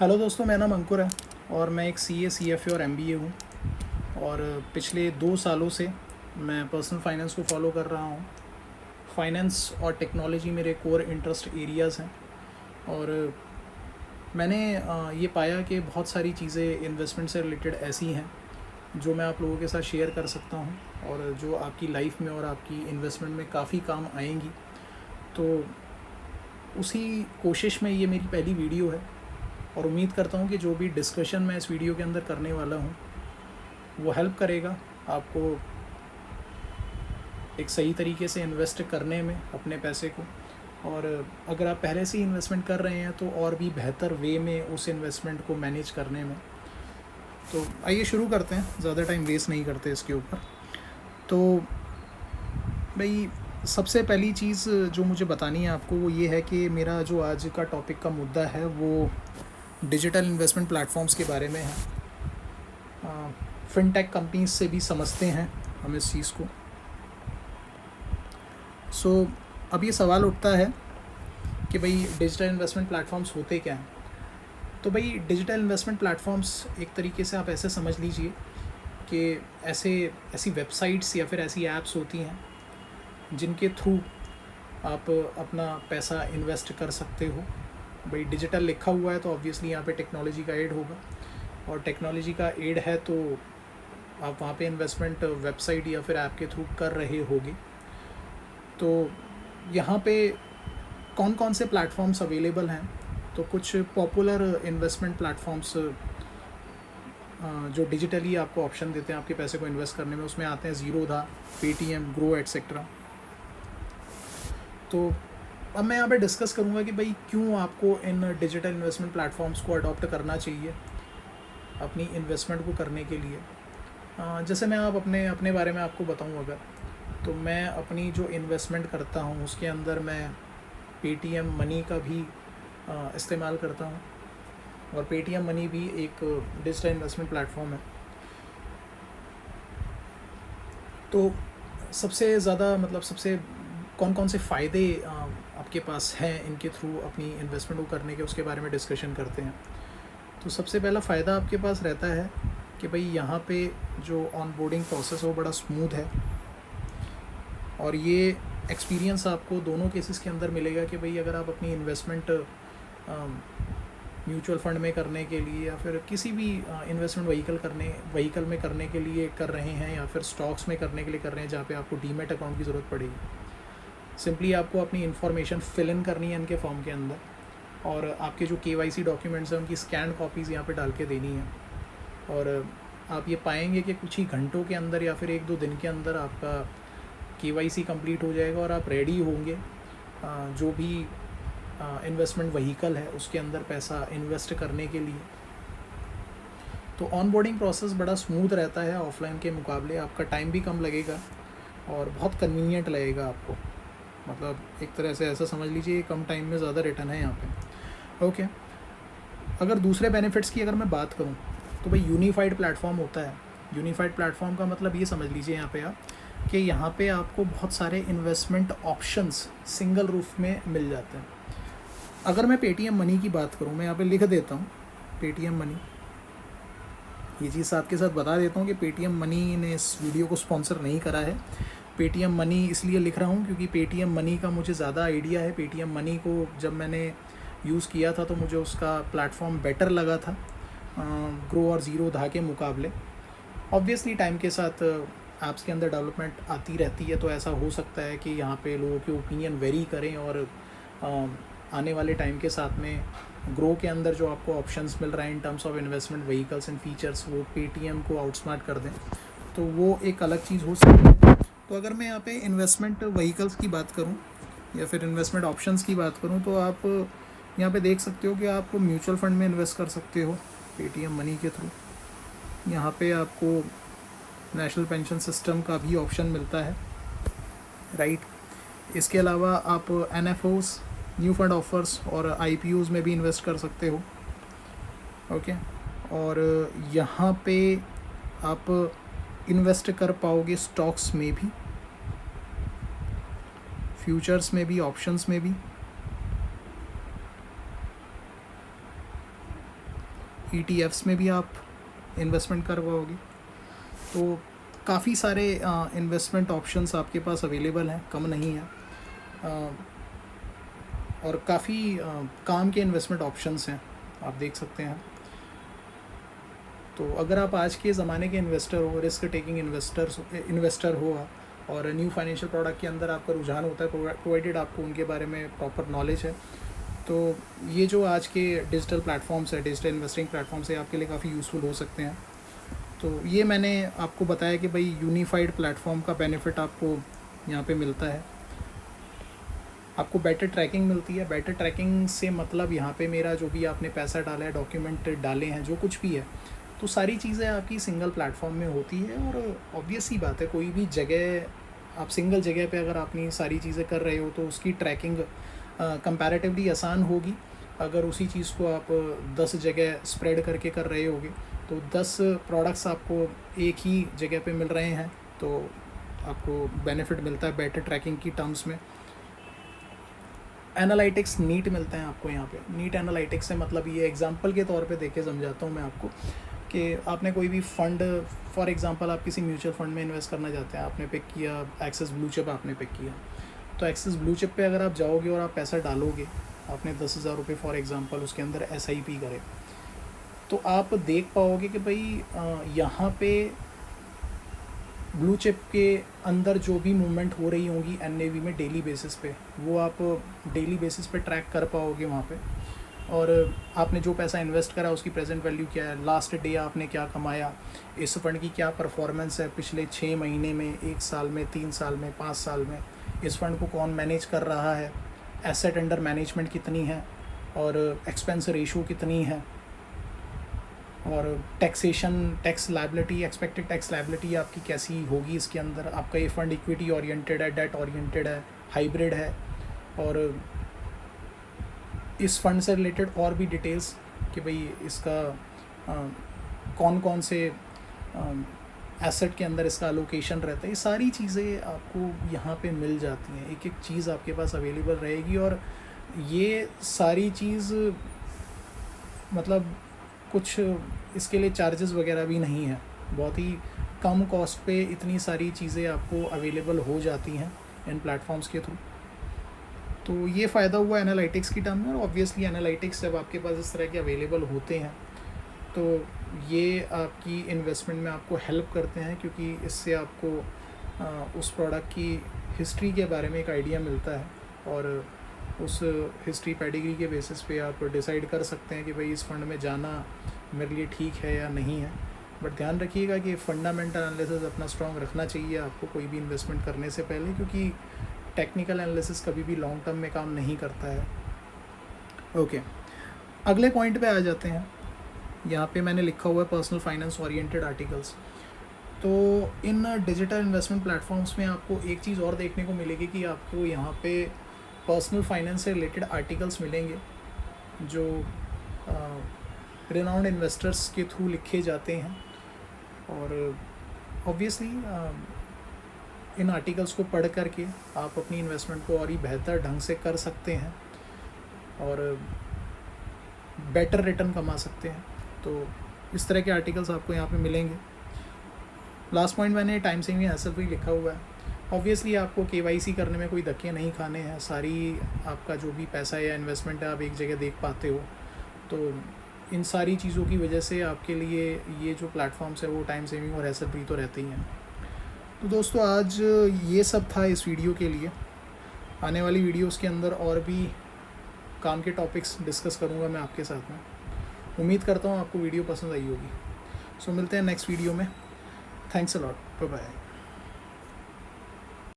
Hello दोस्तों, मेरा नाम अंकुर है और मैं एक सीए, सीएफए और एमबीए हूँ। और पिछले 2 सालों से मैं पर्सनल फाइनेंस को फॉलो कर रहा हूँ। फाइनेंस और टेक्नोलॉजी मेरे कोर इंटरेस्ट एरियाज़ हैं। और मैंने ये पाया कि बहुत सारी चीज़ें इन्वेस्टमेंट से रिलेटेड ऐसी हैं जो मैं आप लोगों के साथ शेयर कर सकता हूँ और जो आपकी लाइफ में और आपकी इन्वेस्टमेंट में काफ़ी काम आएंगी। तो उसी कोशिश में ये मेरी पहली वीडियो है और उम्मीद करता हूँ कि जो भी डिस्कशन मैं इस वीडियो के अंदर करने वाला हूँ वो हेल्प करेगा आपको एक सही तरीके से इन्वेस्ट करने में अपने पैसे को। और अगर आप पहले से ही इन्वेस्टमेंट कर रहे हैं तो और भी बेहतर वे में उस इन्वेस्टमेंट को मैनेज करने में। तो आइए शुरू करते हैं, ज़्यादा टाइम वेस्ट नहीं करते इसके ऊपर। तो भाई, सबसे पहली चीज़ जो मुझे बतानी है आपको वो ये है कि मेरा जो आज का टॉपिक का मुद्दा है वो डिजिटल इन्वेस्टमेंट प्लेटफॉर्म्स के बारे में है। फिनटेक कंपनीज से भी समझते हैं हम इस चीज़ को। अब ये सवाल उठता है कि भाई डिजिटल इन्वेस्टमेंट प्लेटफॉर्म्स होते क्या हैं। तो भाई, डिजिटल इन्वेस्टमेंट प्लेटफॉर्म्स एक तरीके से आप ऐसे समझ लीजिए कि ऐसी वेबसाइट्स या फिर ऐसी ऐप्स होती हैं जिनके थ्रू आप अपना पैसा इन्वेस्ट कर सकते हो। भाई, डिजिटल लिखा हुआ है तो ऑब्वियसली यहाँ पे टेक्नोलॉजी का एड होगा, और टेक्नोलॉजी का एड है तो आप वहाँ पे इन्वेस्टमेंट वेबसाइट या फिर ऐप के थ्रू कर रहे होगे। तो यहाँ पे कौन कौन से प्लेटफॉर्म्स अवेलेबल हैं, तो कुछ पॉपुलर इन्वेस्टमेंट प्लेटफॉर्म्स जो डिजिटली आपको ऑप्शन देते हैं आपके पैसे को इन्वेस्ट करने में, उसमें आते हैं ज़ीरोधा, पेटीएम, ग्रो एट्सेट्रा। तो अब मैं यहाँ पे डिस्कस करूँगा कि भाई क्यों आपको इन डिजिटल इन्वेस्टमेंट प्लेटफॉर्म्स को अडॉप्ट करना चाहिए अपनी इन्वेस्टमेंट को करने के लिए। जैसे मैं आप अपने बारे में आपको बताऊँ अगर, तो मैं अपनी जो इन्वेस्टमेंट करता हूँ उसके अंदर मैं पेटीएम मनी का भी इस्तेमाल करता हूँ, और पेटीएम मनी भी एक डिजिटल इन्वेस्टमेंट प्लेटफॉर्म है। तो सबसे ज़्यादा सबसे कौन कौन से फ़ायदे आपके पास हैं इनके थ्रू अपनी इन्वेस्टमेंट को करने के, उसके बारे में डिस्कशन करते हैं। तो सबसे पहला फ़ायदा आपके पास रहता है कि भाई यहाँ पे जो ऑनबोर्डिंग प्रोसेस है वो बड़ा स्मूथ है, और ये एक्सपीरियंस आपको दोनों केसेस के अंदर मिलेगा कि भाई अगर आप अपनी इन्वेस्टमेंट म्यूचुअल फंड में करने के लिए या फिर किसी भी इन्वेस्टमेंट व्हीकल में करने के लिए कर रहे हैं, या फिर स्टॉक्स में करने के लिए कर रहे हैं जहाँ पे आपको डीमेट अकाउंट की ज़रूरत पड़ेगी। सिंपली आपको अपनी इन्फॉर्मेशन फिल इन करनी है इनके फॉर्म के अंदर, और आपके जो केवाईसी डॉक्यूमेंट्स हैं उनकी स्कैन कॉपीज़ यहाँ पे डाल के देनी है, और आप ये पाएंगे कि कुछ ही घंटों के अंदर या फिर 1-2 दिन के अंदर आपका केवाईसी कंप्लीट हो जाएगा और आप रेडी होंगे जो भी इन्वेस्टमेंट व्हीकल है उसके अंदर पैसा इन्वेस्ट करने के लिए। तो ऑनबोर्डिंग प्रोसेस बड़ा स्मूथ रहता है ऑफलाइन के मुकाबले, आपका टाइम भी कम लगेगा और बहुत कन्वीनियंट लगेगा आपको। एक तरह से ऐसा समझ लीजिए कम टाइम में ज़्यादा रिटर्न है यहाँ पे। ओके, अगर दूसरे बेनिफिट्स की अगर मैं बात करूँ तो भाई यूनिफाइड प्लेटफॉर्म होता है। यूनिफाइड प्लेटफॉर्म का मतलब ये समझ लीजिए यहाँ पे आप कि यहाँ पे आपको बहुत सारे इन्वेस्टमेंट ऑप्शंस सिंगल रूफ में मिल जाते हैं। अगर मैं पेटीएम मनी की बात करूँ, मैं यहाँ पे लिख देता हूँ पेटीएम मनी। ये चीज़ आपके साथ बता देता हूँ कि पेटीएम मनी ने इस वीडियो को स्पॉन्सर नहीं करा है। पेटीएम मनी इसलिए लिख रहा हूँ क्योंकि पेटीएम मनी का मुझे ज़्यादा आइडिया है। पेटीएम मनी को जब मैंने यूज़ किया था तो मुझे उसका प्लेटफॉर्म बेटर लगा था ग्रो और ज़ीरोधा के मुकाबले। ऑब्वियसली टाइम के साथ ऐप्स के अंदर डेवलपमेंट आती रहती है, तो ऐसा हो सकता है कि यहाँ पे लोगों के ओपिनियन वेरी करें, और आने वाले टाइम के साथ में ग्रो के अंदर जो आपको ऑप्शंस मिल रहे हैं in terms of investment vehicles and features वो पेटीएम को आउटस्मार्ट कर दें, तो वो एक अलग चीज़ हो सकती है। तो अगर मैं यहाँ पे इन्वेस्टमेंट व्हीकल्स की बात करूँ या फिर इन्वेस्टमेंट ऑप्शंस की बात करूँ, तो आप यहाँ पे देख सकते हो कि आप म्यूचुअल फंड में इन्वेस्ट कर सकते हो पेटीएम मनी के थ्रू। यहाँ पे आपको नेशनल पेंशन सिस्टम का भी ऑप्शन मिलता है, राइट। इसके अलावा आप एनएफओस, न्यू फंड ऑफर्स और आईपीओज में भी इन्वेस्ट कर सकते हो। ओके, और यहाँ पे आप इन्वेस्ट कर पाओगे स्टॉक्स में भी, फ्यूचर्स में भी, ऑप्शंस में भी। ETFs में भी आप इन्वेस्टमेंट कर पाओगे। तो काफ़ी सारे इन्वेस्टमेंट ऑप्शंस आपके पास अवेलेबल हैं, कम नहीं है, और काफ़ी काम के इन्वेस्टमेंट ऑप्शंस हैं, आप देख सकते हैं। तो अगर आप आज के ज़माने के इन्वेस्टर हो, रिस्क टेकिंग इन्वेस्टर हो आप, और न्यू फाइनेंशियल प्रोडक्ट के अंदर आपका रुझान होता है, प्रोवाइडेड आपको उनके बारे में प्रॉपर नॉलेज है, तो ये जो आज के डिजिटल प्लेटफॉर्म्स है, डिजिटल इन्वेस्टिंग प्लेटफॉर्म्स है, आपके लिए काफ़ी यूज़फुल हो सकते हैं। तो ये मैंने आपको बताया कि भाई यूनिफाइड प्लेटफॉर्म का बेनिफिट आपको यहाँ पे मिलता है। आपको बेटर ट्रैकिंग मिलती है। बेटर ट्रैकिंग से मतलब यहाँ पे मेरा जो भी आपने पैसा डाला है, डॉक्यूमेंट डाले हैं, जो कुछ भी है, तो सारी चीज़ें आपकी सिंगल प्लेटफॉर्म में होती है। और ऑब्वियस सी बात है, कोई भी जगह आप सिंगल जगह पे अगर अपनी सारी चीज़ें कर रहे हो तो उसकी ट्रैकिंग कंपैरेटिवली आसान होगी। अगर उसी चीज़ को आप 10 जगह स्प्रेड करके कर रहे होगे तो 10 प्रोडक्ट्स आपको एक ही जगह पे मिल रहे हैं, तो आपको बेनिफिट मिलता है बेटर ट्रैकिंग की टर्म्स में। एनालिटिक्स नीट मिलते हैं आपको यहाँ पे। नीट एनालिटिक्स से मतलब ये एग्जांपल के तौर पे देके समझाता हूँ मैं आपको कि आपने कोई भी फंड, फॉर एग्जांपल आप किसी म्यूचुअल फंड में इन्वेस्ट करना चाहते हैं, आपने पिक किया एक्सिस ब्लू चिप, आपने पिक किया, तो एक्सिस ब्लू चिप पे अगर आप जाओगे और आप पैसा डालोगे, आपने 10,000 रुपये फॉर एग्जांपल उसके अंदर SIP करे, तो आप देख पाओगे कि भाई यहाँ पे ब्लू चिप के अंदर जो भी मूवमेंट हो रही होंगी NAV में डेली बेसिस पे, वो आप डेली बेसिस पे ट्रैक कर पाओगे वहाँ पे। और आपने जो पैसा इन्वेस्ट करा उसकी प्रेजेंट वैल्यू क्या है, लास्ट डे आपने क्या कमाया, इस फंड की क्या परफॉर्मेंस है पिछले 6 महीने में, 1 साल में, 3 साल में, 5 साल में, इस फंड को कौन मैनेज कर रहा है, एसेट अंडर मैनेजमेंट कितनी है, और एक्सपेंस रेशो कितनी है, और tax liability, expected tax liability आपकी कैसी होगी इसके अंदर, आपका ये फंड इक्विटी ओरिएंटेड है, डेट ओरिएंटेड है, हाइब्रिड है, और इस फंड से रिलेटेड और भी डिटेल्स कि भाई इसका कौन कौन से एसेट के अंदर इसका अलोकेशन रहता है, ये सारी चीज़ें आपको यहाँ पे मिल जाती हैं। एक एक चीज़ आपके पास अवेलेबल रहेगी, और ये सारी चीज़ मतलब कुछ इसके लिए चार्जेस वगैरह भी नहीं है, बहुत ही कम कॉस्ट पे इतनी सारी चीज़ें आपको अवेलेबल हो जाती हैं इन प्लेटफॉर्म्स के थ्रू। तो ये फ़ायदा हुआ एनालिटिक्स की टर्म में। और ऑब्वियसली एनालिटिक्स जब आपके पास इस तरह के अवेलेबल होते हैं तो ये आपकी इन्वेस्टमेंट में आपको हेल्प करते हैं, क्योंकि इससे आपको उस प्रोडक्ट की हिस्ट्री के बारे में एक आइडिया मिलता है, और उस हिस्ट्री पेडिग्री के बेसिस पे आप डिसाइड कर सकते हैं कि भाई इस फंड में जाना मेरे लिए ठीक है या नहीं है। बट ध्यान रखिएगा कि फंडामेंटल एनालिसिस अपना स्ट्रॉन्ग रखना चाहिए आपको कोई भी इन्वेस्टमेंट करने से पहले, क्योंकि टेक्निकल एनालिसिस कभी भी लॉन्ग टर्म में काम नहीं करता है। ओके, अगले पॉइंट पे आ जाते हैं। यहाँ पे मैंने लिखा हुआ है पर्सनल फाइनेंस ओरिएंटेड आर्टिकल्स। तो इन डिजिटल इन्वेस्टमेंट प्लेटफॉर्म्स में आपको एक चीज़ और देखने को मिलेगी कि आपको यहाँ पे पर्सनल फाइनेंस से रिलेटेड आर्टिकल्स मिलेंगे जो रिनाउंड इन्वेस्टर्स के थ्रू लिखे जाते हैं, और ऑब्वियसली इन आर्टिकल्स को पढ़ करके आप अपनी इन्वेस्टमेंट को और ही बेहतर ढंग से कर सकते हैं और बेटर रिटर्न कमा सकते हैं। तो इस तरह के आर्टिकल्स आपको यहाँ पे मिलेंगे। लास्ट पॉइंट मैंने टाइम सेविंग हैसल फ्री लिखा हुआ है। ऑब्वियसली आपको KYC करने में कोई धक्के नहीं खाने हैं, सारी आपका जो भी पैसा या इन्वेस्टमेंट है आप एक जगह देख पाते हो। तो इन सारी चीज़ों की वजह से आपके लिए ये जो प्लेटफॉर्म्स है वो टाइम सेविंग और हैसल फ्री तो रहते ही हैं। तो दोस्तों आज ये सब था इस वीडियो के लिए। आने वाली वीडियोस के अंदर और भी काम के टॉपिक्स डिस्कस करूँगा मैं आपके साथ में। उम्मीद करता हूँ आपको वीडियो पसंद आई होगी। सो मिलते हैं नेक्स्ट वीडियो में। Thanks a lot, bye bye.